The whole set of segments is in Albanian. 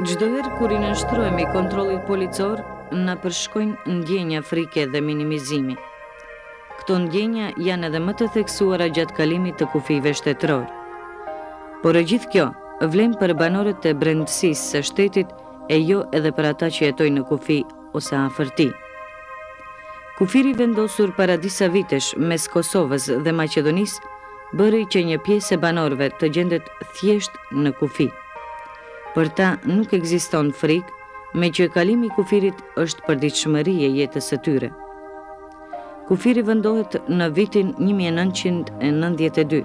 Çdo herë kur i nënshtrohemi kontrollit policor, na përshkojnë ndjenja frike dhe minimizimi. Këto ndjenja janë edhe më të theksuara gjatë kalimit të kufive shtetëror. Por e gjithë kjo vlen për banorët e brendësisë së shtetit e jo edhe për ata që jetojnë në kufi ose afër tij. Kufiri vendosur para disa vitesh mes Kosovës dhe Maqedonisë bëri që një pjesë e banorëve të gjendet thjesht në kufi. Për ta nuk ekziston frikë, me që kalimi i kufirit është përditshmëri e jetës së tyre. Kufiri vendohet në vitin 1992,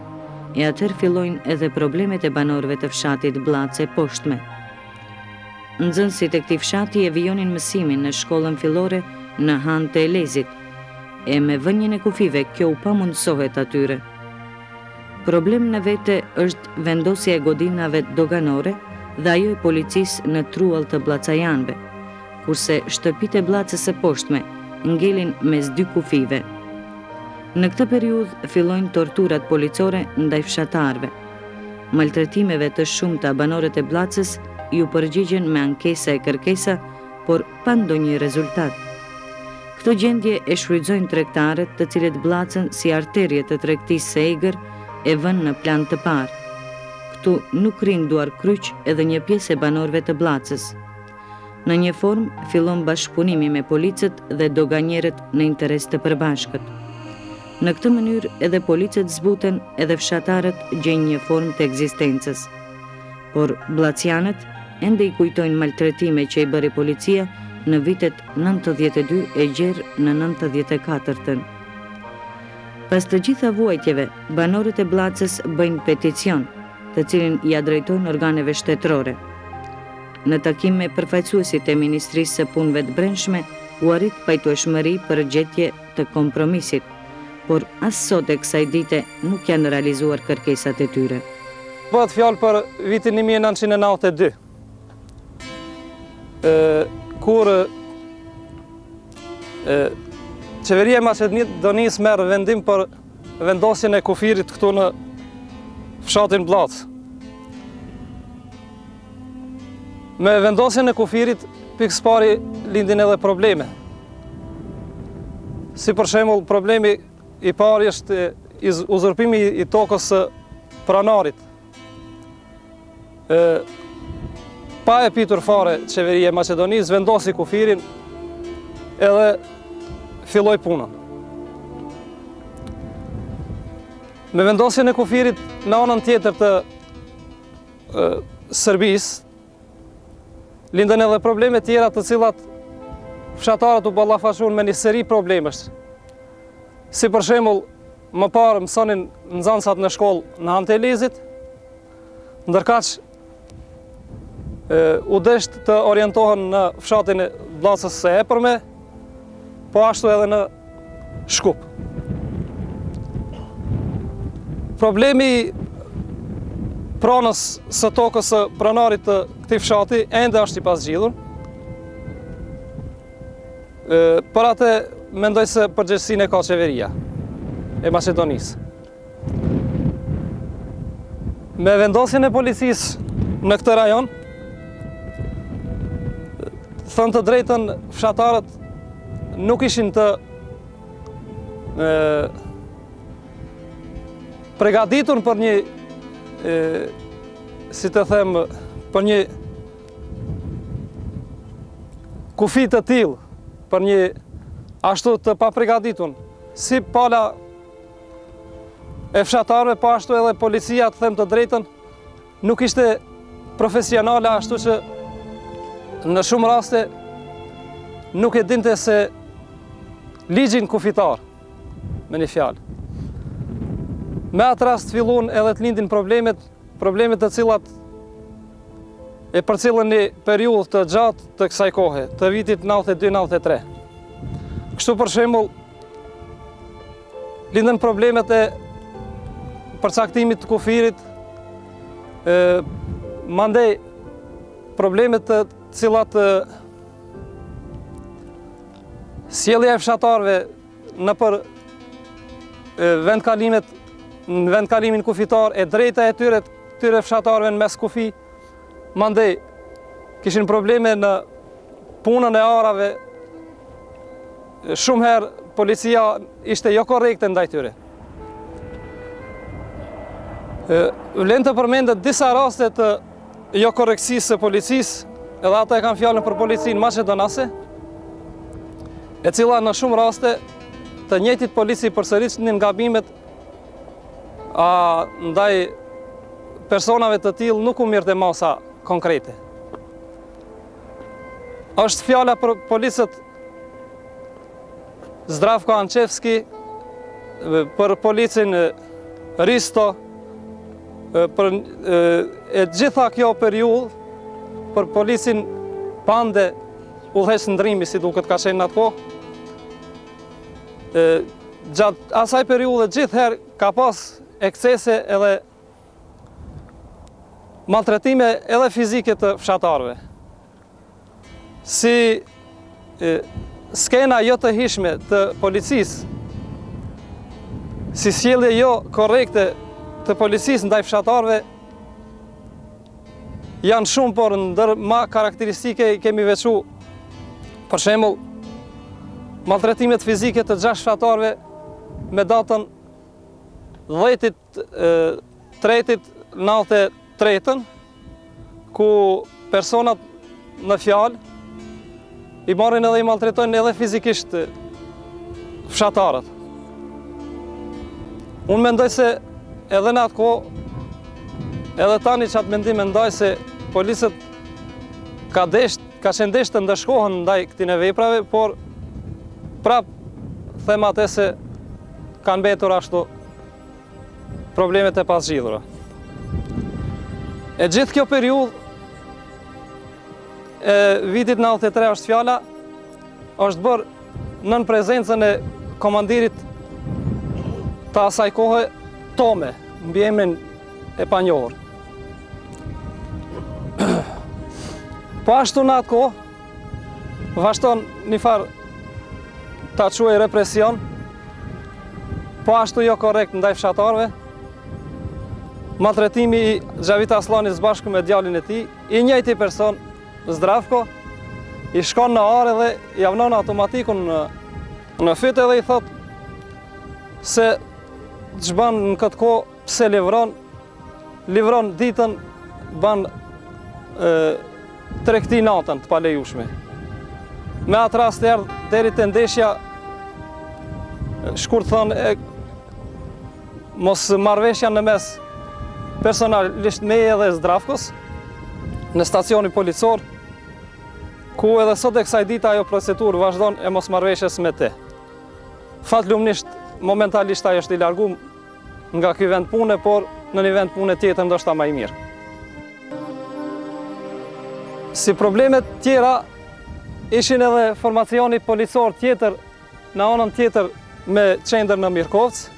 e atëherë fillojnë edhe problemet e banorëve të fshatit Blace poshtme. Nxënësit e këtij fshati e vijonin mësimin në shkollën fillore në Han të Elezit, e me vënien e kufive kjo u pamundsohet atyre. Problem në vete është vendosja e godinave doganore dhe ajo e policisë në truall të Blacajanëve, kurse shtëpitë e Blacës së poshtme ngelin mes dy kufive. Në këtë periudhë fillojnë torturat policore ndaj fshatarëve. Maltretimeve të shumta banorët e Blacës ju përgjigjen me ankesa e kërkesa, por pa ndonjë rezultat. Këto gjendje e shfrytëzojnë tregtarët, të cilët Blacën si arterje të tregtisë së egër e vënë në plan të parë. Këtu nuk rinë duar kryq edhe një pjesë e banorëve të Blacës. Në një formë fillon bashkëpunimi me policët dhe doganjerët në interes të përbashkët. Në këtë mënyrë edhe policët zbuten edhe fshatarët gjejnë një formë të ekzistencës. Por blacianët ende i kujtojnë maltretime që i bëri policia në vitet 92 e gjerë në 94-ën. Pas të gjitha vuajtjeve, banorët e Blacës bëjnë peticion, të cilin ja drejtojnë organeve shtetërore. Në takim me përfaqësuesit e Ministrisë së Punëve të Brendshme, u arrit pajtueshmëri për gjetje të kompromisit, por as sot e kësaj dite nuk janë realizuar kërkesat e tyre. Bëhet fjalë për vitin 1992, kur qeveria e Maqedonisë merr vendim për vendosjen e kufirit këtu në fshatin Blac. Me vendosjen e kufirit, pikës pari lindin edhe probleme. Si për shembull, problemi i pari është uzurpimi i tokës së pranarit. Pa e pitur fare qeveria e Maqedonisë, vendosi kufirin edhe filloi punën. Me vendosjen e kufirit në anën tjetër të Serbisë, lindën edhe probleme tjera të cilat fshatarët u ballafaquan me një seri problemesh. Si për shembull, më parë mësonin nxënësat në shkollë në Han të Elezit, ndërkaq u desht të orientohen në fshatin e Blacës së Epërme, po ashtu edhe në Shkup. Problemi pranës së tokës së pranarit të këtij fshati ende është i pasgjidhur. Për atë mendoj se përgjegjësinë e ka qeveria e Maqedonisë. Me vendosjen e policisë në këtë rajon, thënë të drejtën, fshatarët nuk ishin të përgatitur për një, si të them, për një kufi të tillë, për një ashtu të papregatitur, si pala e fshatarëve, po ashtu edhe policia, të them të drejtën, nuk ishte profesionale, ashtu që në shumë raste nuk e dinte se ligjin kufitar, me një fjalë. Me atë rast fillun edhe të lindin problemet të cilat e përcjellën një periudhë të gjatë të kësaj kohe, të vitit 92-93. Kështu për shembull, lindën problemet e përcaktimit të kufirit, mandej problemet të cilat sjellja e fshatarëve në për në vendkalimin kufitar, e drejta e tyre fshatarëve në mes kufi, mandej kishin probleme në punën e arave, shumë herë policia ishte jo korrekte ndaj tyre. Vlen të përmendet disa raste të jo korrektsisë së policisë, edhe ata e kanë fjalën për policinë maqedonase, e cila në shumë raste të njëjtit polici përsërisnin gabimet, ndaj personave të tillë nuk u mirëte masa konkrete. Është fjala për policët Zdravko Ančevski, për policin Risto, për e gjitha kjo periudhë, për policin Pande, udhëheq ndrimi, si duket ka qenë në atë kohë. Gjatë asaj periudhe gjithherë ka pas ekscese edhe maltretime edhe fizike të fshatarëve. Si skena jo të hishme të policisë, si sjellje jo korrekte të policisë ndaj fshatarëve, janë shumë, por ndër ma karakteristike kemi veçu, për shembull, maltretimet fizike të 6 fshatarëve me datën 10/3/93, ku personat në fjalë i marrin edhe i maltretojnë edhe fizikisht fshatarët. Unë mendoj se edhe në atë kohë, edhe tani që atë mendim mendoj se policët ka qenë desh të ndëshkohen ndaj këtine veprave, por prap them atë se kanë mbetur ashtu problemet e pasgjidhura. E gjithë kjo periudhë e vitit 93 është fjala, është bërë nën prezencën e komandirit të asaj kohe, Tome, mbi emrin e panjohur. Po ashtu në atë kohë, vazhdon një farë ta quaj represion, po ashtu jo korrekt ndaj fshatarëve, maltretimi i Xhavit Aslanit bashkë me djalin e tij, i njëjti person, Zdravko, i shkon në arë dhe javnon automatikun në fytë dhe i thot se ç'ban në këtë kohë, pse livron ditën, ban tregti natën të palejueshme. Me atë rast erdh deri te ndeshja, shkurt thonë, mos marrëveshja në mes personalisht meje dhe Zdravkos në stacionin policor, ku edhe sot e kësaj dita ajo procedurë vazhdon e mos marrëveshjes me te. Fatlumnisht, momentalisht ajo është i larguar nga ky vend pune, por në një vend pune tjetër ndoshta më i mirë. Si problemet tjera, ishin edhe formacioni policor tjetër në anën tjetër me qendër në Mirkovc,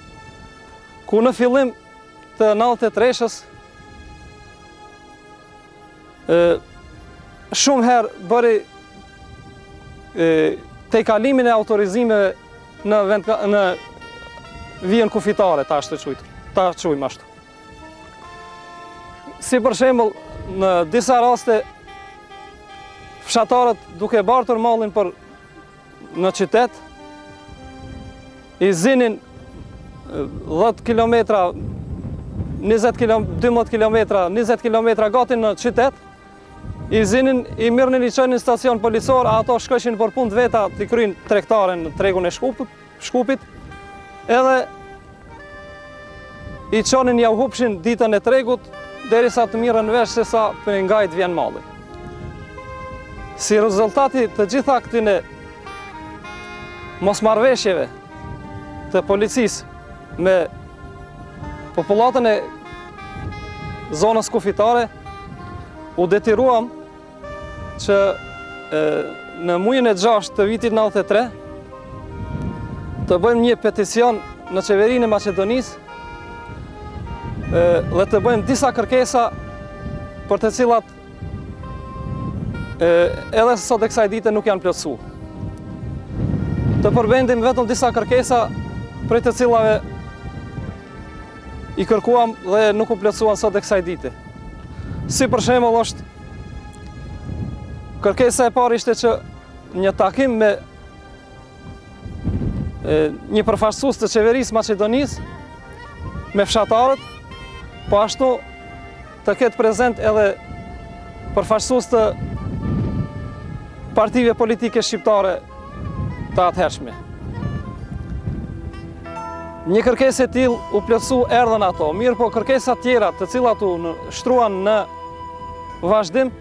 ku në fillim të 93-shës shumë herë bëri te kalimin e autorizimeve në vijën kufitare, ta quajmë ashtu. Si për shembull, në disa raste, fshatarët duke bartur mallin në qytet, i zinin 10 km, 12 km, 20 km gati në qytet, i zinin, i mirënin, i qenin stacion policor, ato shkëshin për punë veta t'i kryin tregtare në tregun e Shkupit, edhe i qonin ja u hupshin ditën e tregut, derisa të mirën vesh se sa për ngajt vjen malli. Si rezultati të gjitha këtyne mosmarrveshjeve të policisë me popullatën e zonës kufitare, u detiruam që në muajin e 6 të vitit 93 të bëjmë një peticion në qeverinë e Maqedonisë dhe të bëjmë disa kërkesa për të cilat edhe sot e kësaj dite nuk janë plotësu. Të përmendim vetëm disa kërkesa për të cilave i kërkuam dhe nuk u plotësuan sot e kësaj dite. Si për shembull është kërkesa e parë ishte që një takim me një përfaqësues të qeverisë Maqedonisë me fshatarët, po ashtu të ketë prezent edhe përfaqësues të partive politike shqiptare të atëhershme. Një kërkesë e tillë u plotësu erdhën ato, mirë po kërkesa tjera të cilat u shtruan në vazhdim,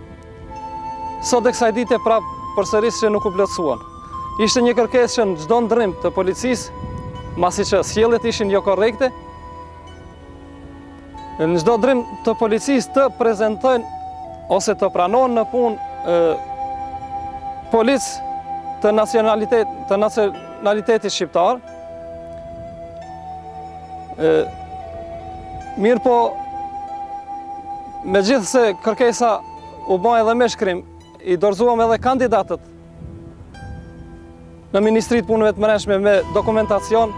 sot e kësaj dite prapë përsërisht që nuk u plotësuan. Ishte një kërkesë që në çdo ndrym të policisë, masi që sjelljet ishin jo korrekte, në çdo ndrym të policisë të prezantojnë ose të pranohen në punë policë të nacionalitetit shqiptar. Mirë po, me gjithë se kërkesa u bën edhe me shkrim, i dorëzuam edhe kandidatët në Ministritë Punëve të Brendshme me dokumentacion,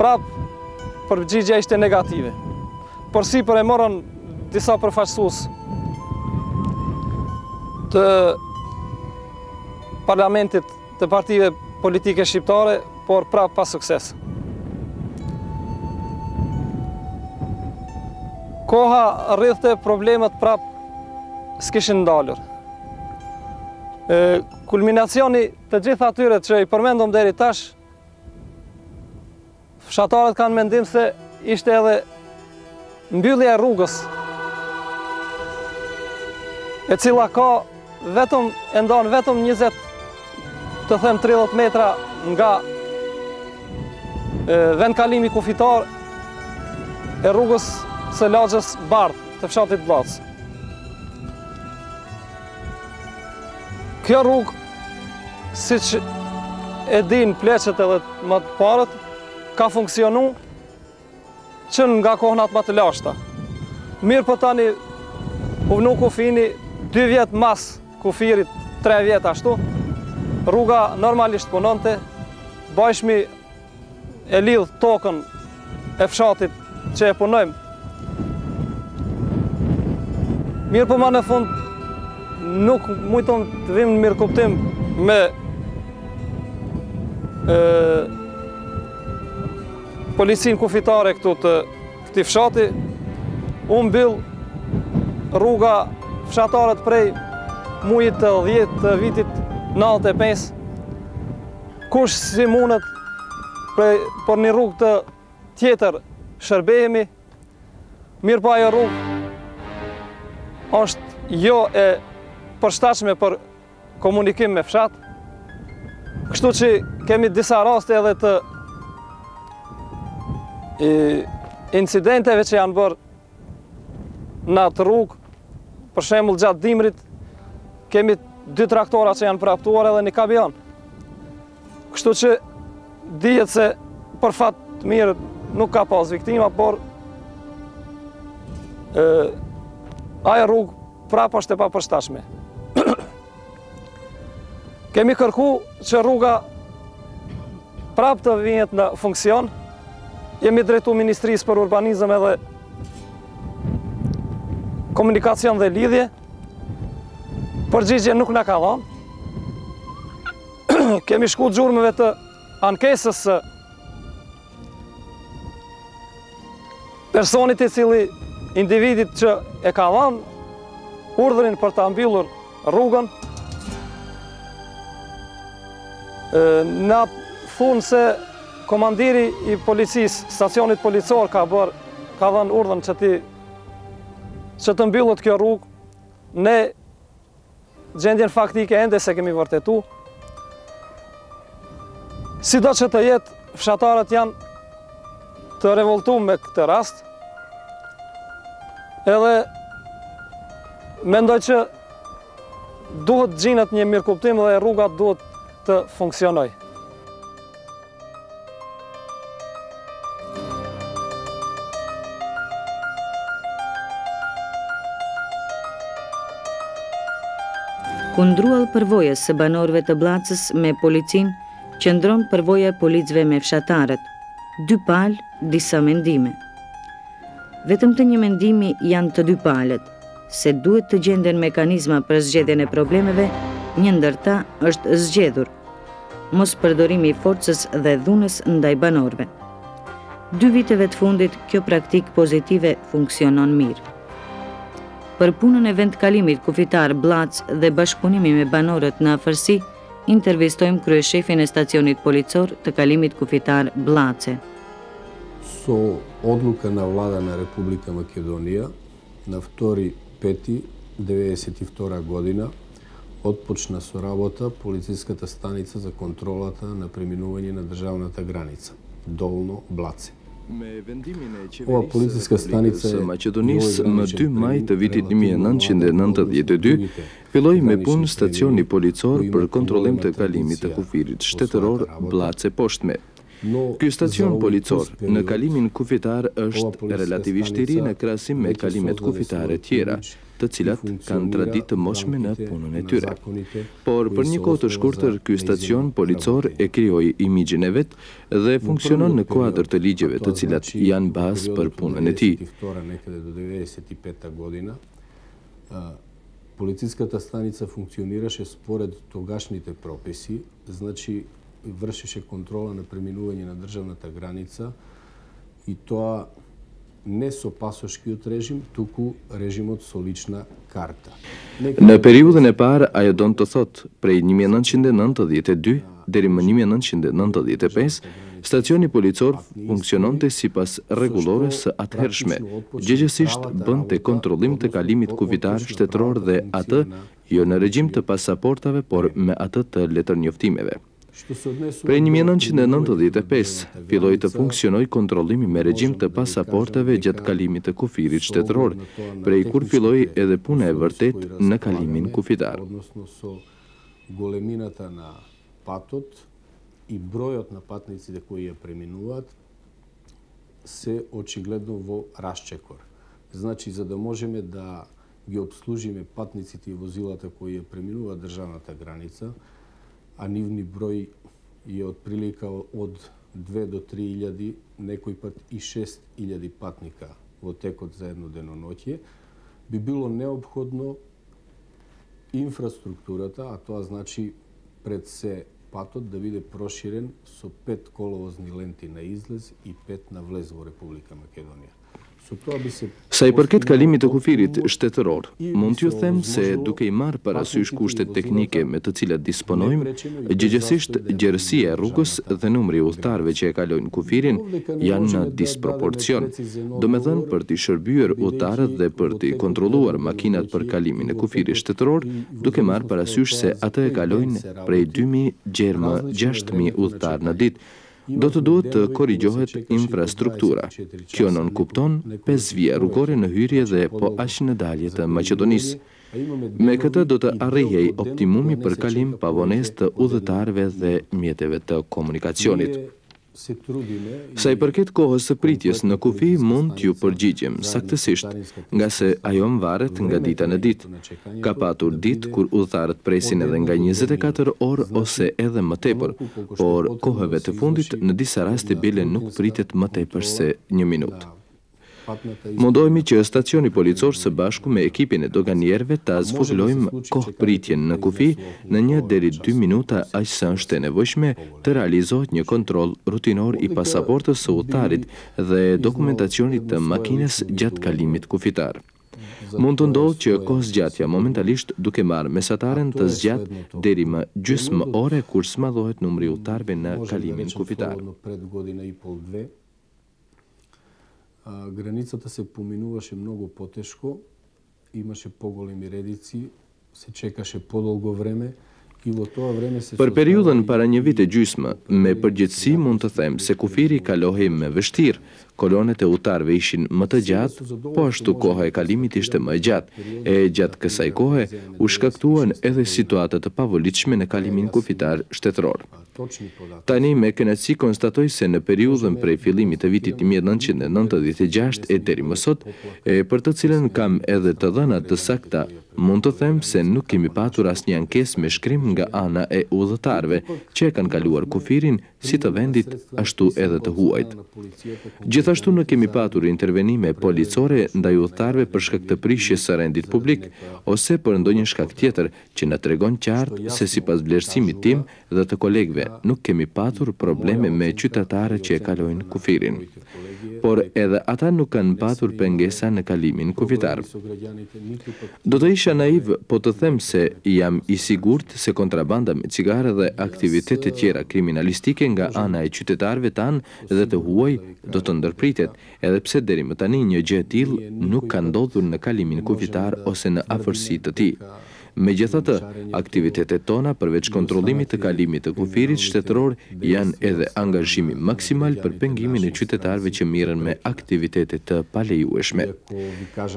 prapë përgjigjja ishte negative. Por si për e morën disa përfaqësues të parlamentit të partive politike shqiptare, por prapë pa sukses. Koha rrithte problemet prapë s'kishin ndalur. Kulminacioni të gjitha atyre që i përmendëm deri tash, fshatarët kanë mendim se ishte edhe mbyllja e rrugës, e cila ka vetëm, e ndan vetëm 20, të them 30 metra nga vendkalimi kufitar e rrugës së lagjës Bardh të fshatit Blac. Kjo rrugë, siç e din pleqet edhe më të parët, ka funksionu që nga kohënat më të lashta. Mirë po tani u vnu kufini 2 vjet mas kufirit, 3 vjet ashtu, rruga normalisht punonte, bashmi e lidh tokën e fshatit që e punojmë. Mirë po ma në fund nuk mujton të vim në mirë kuptim me policinë kufitare këtu të këtij fshati, u mbyll rruga fshatarët prej mujit të 10 të vitit 95, kush si mundet për një rrugë të tjetër shërbehemi, mirë pa ajo rrugë është jo e përshtatshme për komunikim me fshat, kështu që kemi disa raste edhe të incidenteve që janë bërë në atë rrugë, për shembull gjatë dimrit, kemi 2 traktora që janë praptuar edhe një kamion. Kështu që dihet se për fat të mirë nuk ka pas viktima, por ajo rrugë prapë është e papërshtatshme. Kemi kërku që rruga prap të vijet në funksion. Jemi drejtu Ministrisë për Urbanizëm edhe Komunikacion dhe Lidhje. Përgjigje nuk na ka dhënë. Kemi shku gjurmëve të ankesës së personit i cili individit që e ka dhënë urdhrin për ta mbyllur rrugën. Na thunë se komandiri i policisë, stacionit policor ka dhënë urdhën që të mbyllet kjo rrugë. Ne gjendjen faktike ende se kemi vërtetu. Sido që të jetë, fshatarët janë të revoltuar me këtë rast. Edhe mendoj që duhet gjinët një mirëkuptim dhe rrugat duhet të funksionoj. Kundruall përvojës së banorëve të Bllacës me policinë, qëndron përvoja e policëve me fshatarët. Dy palë, disa mendime. Vetëm të një mendimi janë të dy palët, se duhet të gjenden mekanizma për zgjedhjen e problemeve, një ndër ta është zgjedhur. Mos përdorimi i forcës dhe dhunës ndaj banorëve. 2 viteve të fundit, kjo praktikë pozitive funksionon mirë. Për punën e vendkalimit kufitar Bllacë dhe bashkëpunimi me banorët në afërsi, intervistojmë kryeshefin e stacionit policor të kalimit kufitar Bllace. Со одлука на влада на Република Македонија на 2.5.1992 година отпочна со работа полициската станица за контролата на преминување на државната граница, Долно Блаце. Ova policijska stanica së Maqedonisë më 2 maj të vitit 1992 filloi me punë stacioni policor për kontrollim të kalimit të kufirit shtetëror Bllace Poshtme. Ky stacion policor në kalimin kufitar është relativisht i ri në krahasim me kalimet kufitare tjera, të cilat kanë traditë të moshme në punën e tyre. Por për një kohë të shkurtër, ky stacion policor e krijoi imigjin e vet dhe funksionon në kuadër të ligjeve të cilat janë bazë për punën e tij. Полициската станица функционираше според тогашните прописи, значи вршеше контрола на преминување на државната граница и тоа не со пасошкиот режим, туку режимот со лична карта. Në periudhën e parë, ajo don të thotë, prej 1992 deri më 1995, stacioni policor funksiononte sipas rregullores së atëhershme, gjithsesi bënte kontrollim të kalimit kufitar shtetëror dhe atë jo në regjim të pasaportave, por me atë të letërnjoftimeve. Prej 1995 filloi të funksionoj kontrollimi me regjim të pasaporteve gjatë kalimit të kufirit shtetëror, prej kur filloi edhe puna e vërtet në kalimin kufitar. Големината на патот и бројот на патниците кои ја преминуваат се очигледно во расчекор. Значи, за да можеме да ги обслужиме патниците и возилата кои ја преминуваат државната граница, а нивни број е отприлика од 2 до 3.000, некој пат и 6.000 патника во текот за едно деноноќие, би било необходно инфраструктурата, а тоа значи пред се патот да биде проширен со 5 коловозни ленти на излез и 5 на влез во Република Македонија. Sa i përket kalimit të kufirit shtetëror, mund t'ju them se duke i marrë parasysh kushtet teknike me të cilat disponojmë, gjithsesi gjerësia e rrugës dhe numri i udhëtarëve që e kalojnë kufirin janë në disproporcion. Domethënë, për t'i shërbyer udhëtarët dhe për t'i kontrolluar makinat për kalimin e kufirit shtetëror, duke marrë parasysh se atë e kalojnë prej 2.000 deri më 6.000 udhëtarë në ditë, do të duhet të korrigjohet infrastruktura. Kjo nën kupton 5 vija rrugore në hyrje dhe po aq në dalje të Maqedonisë. Me këtë do të arrijej optimumi për kalim pa vonesë të udhëtarëve dhe mjeteve të komunikacionit. Sa i përket kohës së pritjes në kufi, mund t'ju përgjigjem saktësisht, nga se ajo varet nga dita në ditë. Ka patur ditë kur udhëtarët presin edhe nga 24 orë ose edhe më tepër, por kohëve të fundit në disa raste bile nuk pritet më tepër se 1 minutë. Mundohemi që stacioni policor së bashku me ekipin e doganierëve ta zhvullojmë kohë pritjen në kufi në 1 deri 2 minuta, aq sa është e nevojshme të realizohet një kontroll rutinor i pasaportës së udhëtarit dhe dokumentacionit të makinës gjatë kalimit kufitar. Mund të ndodhë që kohëzgjatja momentalisht duke marrë mesataren të zgjatë deri më gjysmë ore kur smadhohet numri udhëtarëve në kalimin kufitar. Границата се поминуваше многу потешко, имаше поголеми редици, се чекаше подолго време и во тоа време се... Për periudhën para 1 vite gjysmë, me përgjithësi mund të them se kufiri kalohej me vështirë. Kolonet e udhëtarëve ishin më të gjatë, po ashtu koha e kalimit ishte më e gjatë. E gjatë kësaj kohe u shkaktuan edhe situata të pavolitshme në kalimin kufitar shtetëror. Tani me kënaqësi konstatoj se në periudhën prej fillimit të vitit 1996 e deri më sot, për të cilën kam edhe të dhëna të sakta, mund të them se nuk kemi patur asnjë ankesë me shkrim nga ana e udhëtarëve që e kanë kaluar kufirin si të vendit ashtu edhe të huajt. Gjithashtu nuk kemi patur intervenime policore ndaj udhëtarëve për shkak të prishjes së rendit publik ose për ndonjë shkak tjetër që na tregon qartë se sipas vlerësimit tim dhe të kolegëve nuk kemi patur probleme me qytetarët që e kalojnë kufirin. Por edhe ata nuk kanë patur pengesa në kalimin kufitar. Do të isha naiv po të them se jam i sigurt se kontrabanda me cigare dhe aktivitete tjera kriminalistike nga ana e qytetarëve tanë dhe të huaj do të ndërpritet, edhe pse deri më tani një gjë e tillë nuk ka ndodhur në kalimin kufitar ose në afërsi të tij. Megjithatë, aktivitetet tona përveç kontrollimit të kalimit të kufirit shtetëror janë edhe angazhimi maksimal për pengimin e qytetarëve që mirën me aktivitete të palejueshme.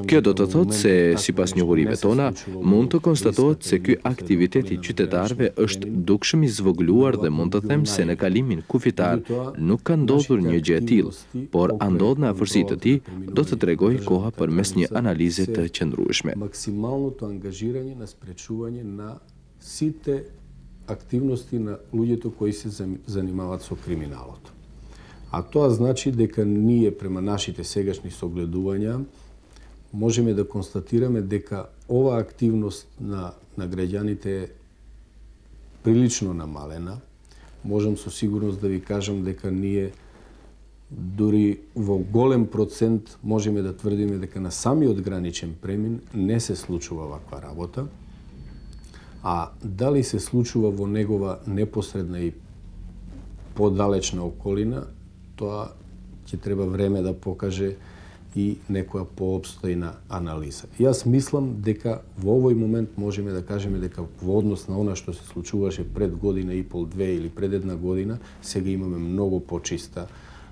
Kjo do të thotë se sipas njohurive tona mund të konstatohet se ky aktivitet i qytetarëve është dukshëm i zvogëluar dhe mund të them se në kalimin kufitar nuk ka ndodhur një gjë e tillë, por a ndodh në afërsi të tij do të tregoj koha përmes një analize të qëndrueshme. Sprečување на сите активности на луѓето кои се занимаваат со криминалот. А тоа значи дека ние према нашите сегашни согледувања можеме да констатираме дека ова активност на граѓаните е прилично намалена. Можам со сигурност да ви кажам дека ние дури во голем процент можеме да тврдиме дека на самиот граничен премин не се случува ваква работа. А дали се случува во негова непосредна и подалечна околина, тоа ќе треба време да покаже и некоја поопстојна анализа. Јас мислам дека во овој момент можеме да кажеме дека во однос на она што се случуваше пред година и пол, 2 или пред 1 година, сега имаме многу почиста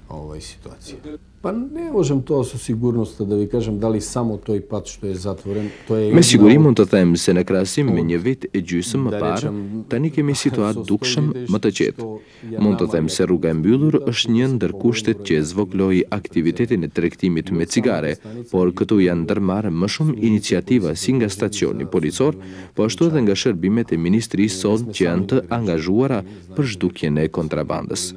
ситуација. Па не можам тоа со сигурност да ви кажам дали само тој пат што е затворен, тоа е... Me siguri mund të them se në krahasim me 1 vit e gjysmë më parë, tani kemi situatë dukshëm më të qetë. Mund të them se rruga e mbyllur është një ndër kushtet që zvogëloi aktivitetin e tregtimit me cigare, por këtu janë ndërmarrë më shumë iniciativa si nga stacioni policor, po ashtu edhe nga shërbimet e ministrisë sot që janë të angazhuara për zhdukjen e kontrabandës.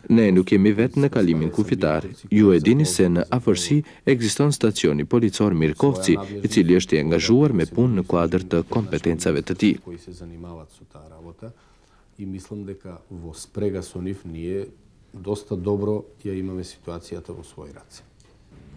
Ne nuk jemi vetë në kalimin kufitar. Ju e dini se në afërsi ekziston stacioni policor Mirkovci, i cili është i angazhuar me punë në kuadër të kompetencave të tij. И мислам дека во спрега со нив ние доста добро ја имаме ситуацијата во своји раце.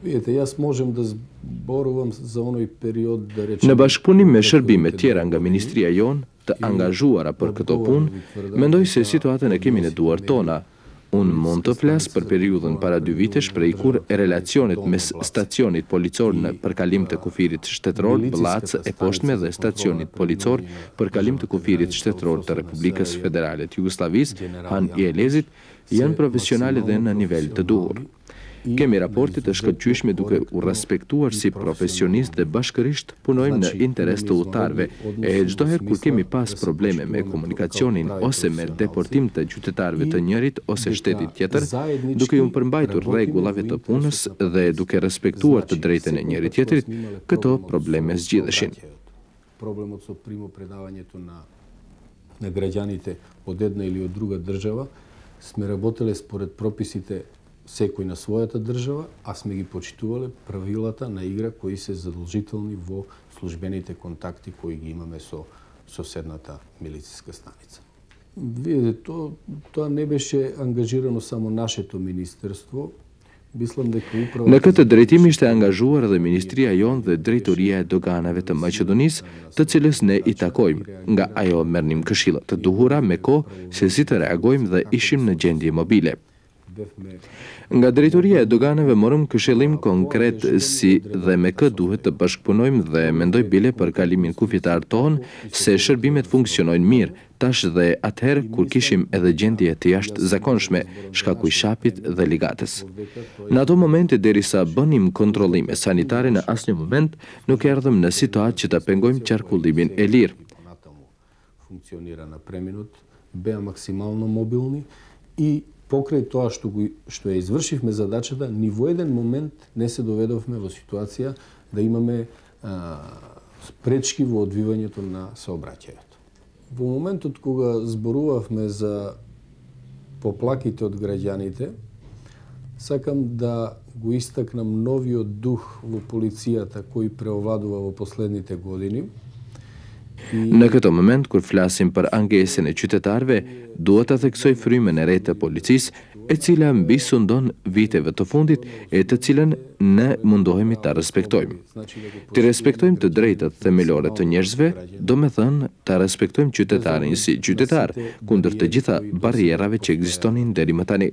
Видите, јас можем да зборувам за оној период да речем... Në bashkëpunim me shërbime tjera nga ministria jon të angazhuara për këto punë, mendoj se situatën e kemi në duar tona. Unë mund të flas për periudhën para 2 vitesh prej kur relacionet mes stacionit policor në përkalim të kufirit shtetëror Blac e poshtme dhe stacionit policor përkalim të kufirit shtetëror të Republikës Federale të Jugosllavisë, Han i Elezit, janë profesionale dhe në nivel të duhur. Kemi raportit të shkëlqyeshme duke u respektuar si profesionist dhe bashkërisht punojmë në interes të udhëtarëve. E çdo herë kur kemi pas probleme me komunikacionin ose me deportim të qytetarëve të njërit ose shtetit tjetër, duke ju përmbajtur rregullave të punës dhe duke respektuar të drejtën e njëri tjetrit, këto probleme zgjidheshin. Проблемот со примопредавањето на граѓаните од една или од друга држава, сме работеле според прописите секој на својата држава, а сме ги почитувале правилата на игра кои се задолжителни во службените контакти кои ги имаме со соседната милициска станица. Видите, тоа не беше ангажирано само нашето министерство. Në këtë drejtim ishte angazhuar dhe Ministria jonë dhe Drejtoria e Doganave të Maqedonisë, të cilës ne i takojmë, nga ajo merrnim këshilla të duhura me kohë se si të reagojmë dhe ishim në gjendje mobile. Nga Drejtoria e Doganave morëm këshillim konkret si dhe me kë duhet të bashkëpunojmë dhe mendoj bile për kalimin kufitar ton se shërbimet funksionojnë mirë, tash dhe atëherë kur kishim edhe gjendje të jashtëzakonshme, shkaku i shapit dhe ligatës. Në ato momente derisa bënim kontrollime sanitare në asnjë moment nuk erdhëm në situatë që ta pengojmë qarkullimin e lirë. Funksionira na pреминут, беа максимално мобилни и покрај тоа што ја извршивме задачата, ни во еден момент не се доведовме во ситуација да имаме пречки во одвивањето на сообраќајот. Во моментот кога зборувавме за поплаките од граѓаните, сакам да го истакнам новиот дух во полицијата кој преовладува во последните години. Në këto moment, kur flasim për angesën e qytetarëve, duhet të theksoj frymën e re të policisë, e cila mbi sundon viteve të fundit e të cilën ne mundohemi ta respektojmë. Të respektojmë të drejtat themelore të njerëzve, do me thënë ta respektojmë qytetarin si qytetar, kundër të gjitha barrierave që ekzistonin deri më tani.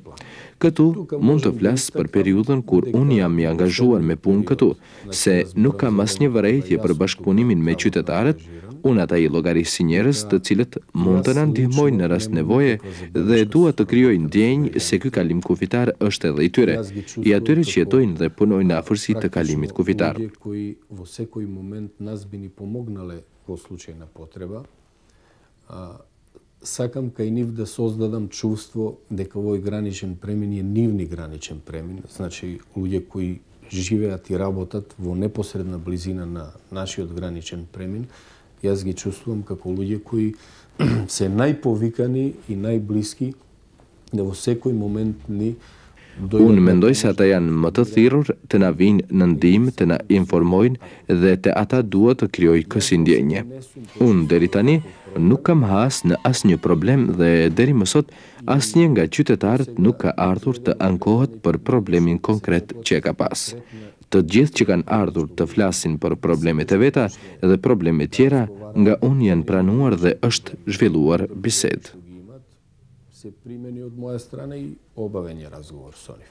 Këtu mund të flas për periudhën kur unë jam i angazhuar me punë këtu, se nuk kam asnjë vërejtje për bashkëpunimin me qytetarët. Unë ata i llogaris si njerëz të cilët mund të na ndihmojnë në rast nevoje dhe dua të krijoj ndjenjë se ky kalim kufitar është edhe i tyre, i atyre që jetojnë dhe punojnë në afërsi të kalimit kufitar. Кои во секој момент нас би ни помогнале во случај на потреба. Сакам кај нив да создадам чувство дека овој граничен премин е нивни граничен премин, значи луѓе кои живеат и работат во непосредна близина на нашиот граничен премин. Јас ги чувствувам како луѓе кои се најповикани и најблиски да во секој момент ни Unë mendoj se ata janë më të thirrur të na vinë në ndihmë, të na informojnë dhe te ata duhet të krijoj kësi ndjenje. Unë deri tani nuk kam has në asnjë problem dhe deri më sot asnjë nga qytetarët nuk ka ardhur të ankohet për problemin konkret që ka pas. Të gjithë që kanë ardhur të flasin për problemet e veta dhe probleme tjera nga unë janë pranuar dhe është zhvilluar bisedë. Se primeni od moja strane i obavен je razgovor s onim.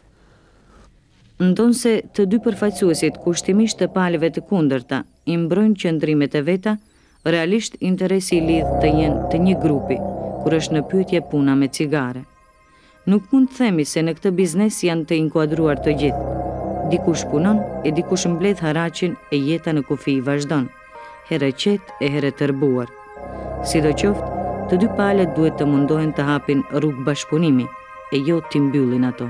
Ndonë se të dy përfaqësuesit kushtimisht të palëve të kundërta i mbrojnë qëndrimet e veta, realisht interesi i lidh të jenë të një grupi, kur është në pyetje puna me cigare. Nuk mund të themi se në këtë biznes janë të inkuadruar të gjithë. Dikush punon e dikush mbledh haraqin e jeta në kufi vazhdon, herë qetë e herë tërbuar. Sidoqoftë, të dy palët duhet të mundohen të hapin rrugë bashkëpunimi, e jo t'i mbyllin ato.